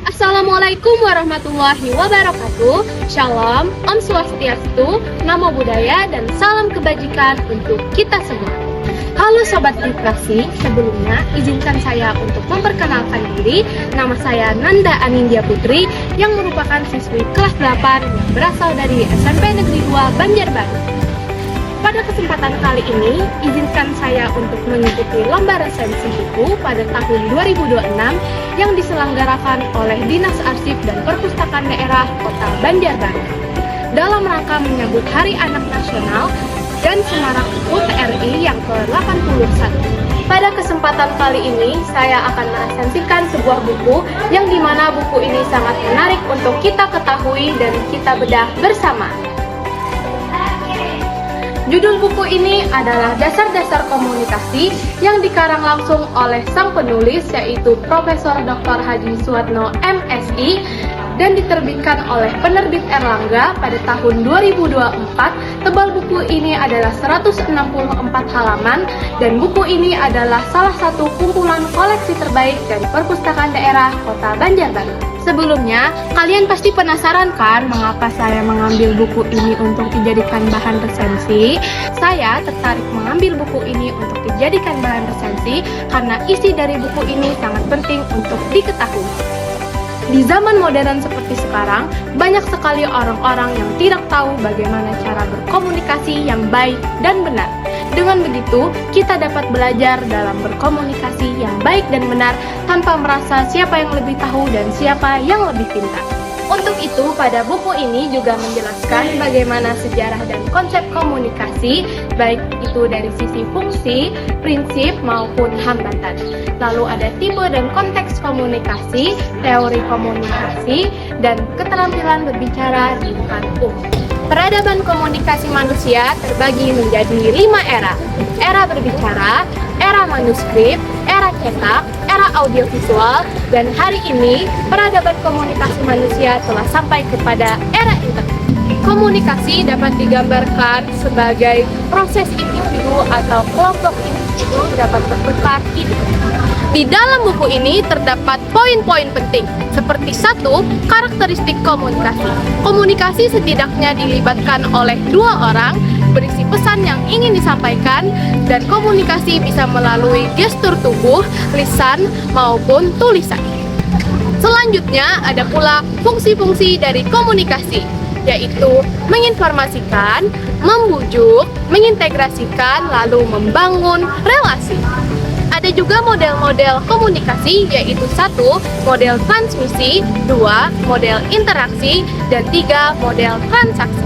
Assalamualaikum warahmatullahi wabarakatuh. Shalom, Om Swastiastu, Namo Buddhaya, dan salam kebajikan untuk kita semua. Halo Sobat Literasi, sebelumnya izinkan saya untuk memperkenalkan diri. Nama saya Nanda Anindya Putri yang merupakan siswi kelas 8 yang berasal dari SMP Negeri 2 Banjarbaru. Pada kesempatan kali ini, izinkan saya untuk mengikuti lomba resensi buku pada tahun 2026 yang diselenggarakan oleh Dinas Arsip dan Perpustakaan Daerah Kota Banjarbaru dalam rangka menyambut Hari Anak Nasional dan Semarak HUT RI yang ke-81. Pada kesempatan kali ini, saya akan meresensikan sebuah buku yang dimana buku ini sangat menarik untuk kita ketahui dan kita bedah bersama. Judul buku ini adalah Dasar-Dasar Komunikasi yang dikarang langsung oleh sang penulis yaitu Profesor Dr. Haji Suatno MSI dan diterbitkan oleh penerbit Erlangga pada tahun 2024. Tebal buku ini adalah 164 halaman dan buku ini adalah salah satu kumpulan koleksi terbaik dari Perpustakaan Daerah Kota Banjarbaru. Sebelumnya, kalian pasti penasaran kan mengapa saya mengambil buku ini untuk dijadikan bahan resensi? Saya tertarik mengambil buku ini untuk dijadikan bahan resensi karena isi dari buku ini sangat penting untuk diketahui. Di zaman modern seperti sekarang, banyak sekali orang-orang yang tidak tahu bagaimana cara berkomunikasi yang baik dan benar. Dengan begitu, kita dapat belajar dalam berkomunikasi yang baik dan benar tanpa merasa siapa yang lebih tahu dan siapa yang lebih pintar. Untuk itu, pada buku ini juga menjelaskan bagaimana sejarah dan konsep komunikasi, baik itu dari sisi fungsi, prinsip, maupun hambatan. Lalu ada tipe dan konteks komunikasi, teori komunikasi, dan keterampilan berbicara di depan umum. Peradaban komunikasi manusia terbagi menjadi 5 era. Era berbicara, era manuskrip, era cetak, era audiovisual, dan hari ini peradaban komunikasi manusia telah sampai kepada era internet. Komunikasi dapat digambarkan sebagai proses individu atau kelompok individu dapat bertukar ide. Di dalam buku ini terdapat poin-poin penting, seperti 1. Karakteristik komunikasi. Komunikasi setidaknya dilibatkan oleh 2 orang, berisi pesan yang ingin disampaikan, dan komunikasi bisa melalui gestur tubuh, lisan, maupun tulisan. Selanjutnya ada pula fungsi-fungsi dari komunikasi, yaitu menginformasikan, membujuk, mengintegrasikan, lalu membangun relasi. Ada juga model-model komunikasi, yaitu 1. Model transmisi, 2. Model interaksi, dan 3. Model transaksi.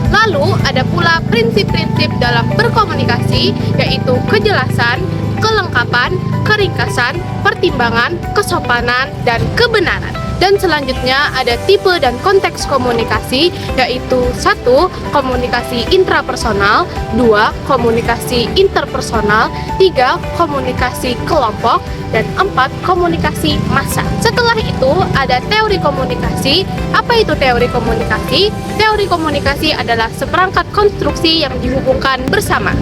Lalu ada pula prinsip-prinsip dalam berkomunikasi, yaitu kejelasan, kelengkapan, keringkasan, pertimbangan, kesopanan, dan kebenaran. Dan selanjutnya ada tipe dan konteks komunikasi, yaitu 1. Komunikasi intrapersonal, 2. Komunikasi interpersonal, 3. Komunikasi kelompok, dan 4. Komunikasi massa. Setelah itu ada teori komunikasi. Apa itu teori komunikasi? Teori komunikasi adalah seperangkat konstruksi yang dihubungkan bersama.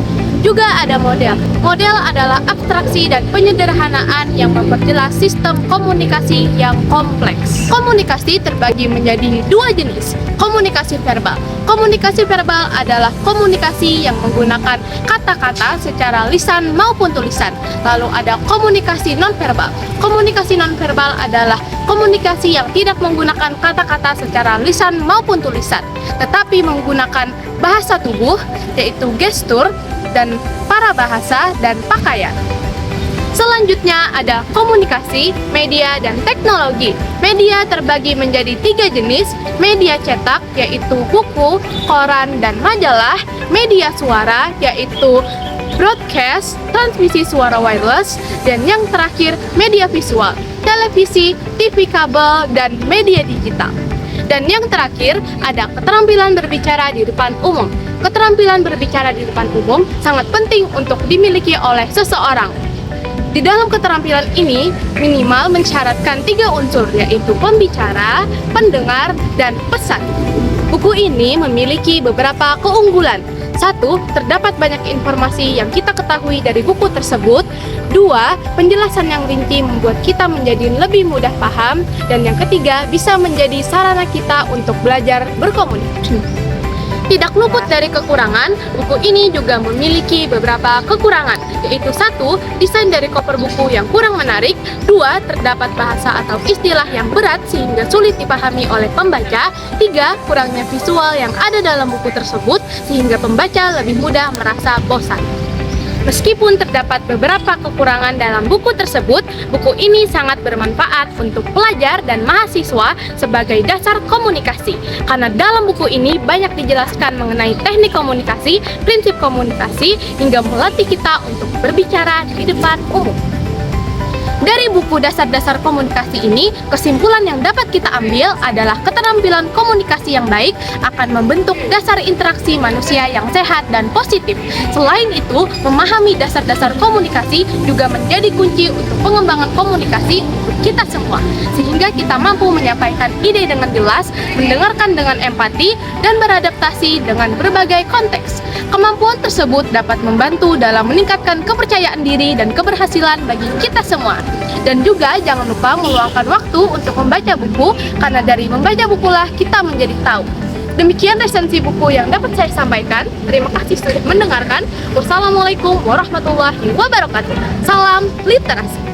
Juga ada model. Model adalah abstraksi dan penyederhanaan yang memperjelas sistem komunikasi yang kompleks. Komunikasi terbagi menjadi 2 jenis. Komunikasi verbal. Komunikasi verbal adalah komunikasi yang menggunakan kata-kata secara lisan maupun tulisan. Lalu ada komunikasi nonverbal. Komunikasi nonverbal adalah komunikasi yang tidak menggunakan kata-kata secara lisan maupun tulisan, tetapi menggunakan bahasa tubuh, yaitu gestur, dan parabahasa dan pakaian. Selanjutnya ada komunikasi, media, dan teknologi. Media terbagi menjadi 3 jenis. Media cetak, yaitu buku, koran, dan majalah. Media suara, yaitu broadcast, transmisi suara wireless. Dan yang terakhir, media visual, televisi, TV kabel, dan media digital. Dan yang terakhir, ada keterampilan berbicara di depan umum. Keterampilan berbicara di depan umum sangat penting untuk dimiliki oleh seseorang. Di dalam keterampilan ini, minimal mensyaratkan 3 unsur, yaitu pembicara, pendengar, dan pesan. Buku ini memiliki beberapa keunggulan. 1. Terdapat banyak informasi yang kita ketahui dari buku tersebut. 2. Penjelasan yang rinci membuat kita menjadi lebih mudah paham. Dan yang ketiga, bisa menjadi sarana kita untuk belajar berkomunikasi. Tidak luput dari kekurangan, buku ini juga memiliki beberapa kekurangan, yaitu 1. Desain dari cover buku yang kurang menarik. 2. Terdapat bahasa atau istilah yang berat sehingga sulit dipahami oleh pembaca. 3. Kurangnya visual yang ada dalam buku tersebut sehingga pembaca lebih mudah merasa bosan. Meskipun terdapat beberapa kekurangan dalam buku tersebut, buku ini sangat bermanfaat untuk pelajar dan mahasiswa sebagai dasar komunikasi. Karena dalam buku ini banyak dijelaskan mengenai teknik komunikasi, prinsip komunikasi, hingga melatih kita untuk berbicara di depan umum. Dari buku dasar-dasar komunikasi ini, kesimpulan yang dapat kita ambil adalah keterampilan komunikasi yang baik akan membentuk dasar interaksi manusia yang sehat dan positif. Selain itu, memahami dasar-dasar komunikasi juga menjadi kunci untuk pengembangan komunikasi untuk kita semua, sehingga kita mampu menyampaikan ide dengan jelas, mendengarkan dengan empati, dan beradaptasi dengan berbagai konteks. Kemampuan tersebut dapat membantu dalam meningkatkan kepercayaan diri dan keberhasilan bagi kita semua. Dan juga jangan lupa meluangkan waktu untuk membaca buku, karena dari membaca bukulah kita menjadi tahu. Demikian resensi buku yang dapat saya sampaikan. Terima kasih sudah mendengarkan. Wassalamualaikum warahmatullahi wabarakatuh. Salam literasi.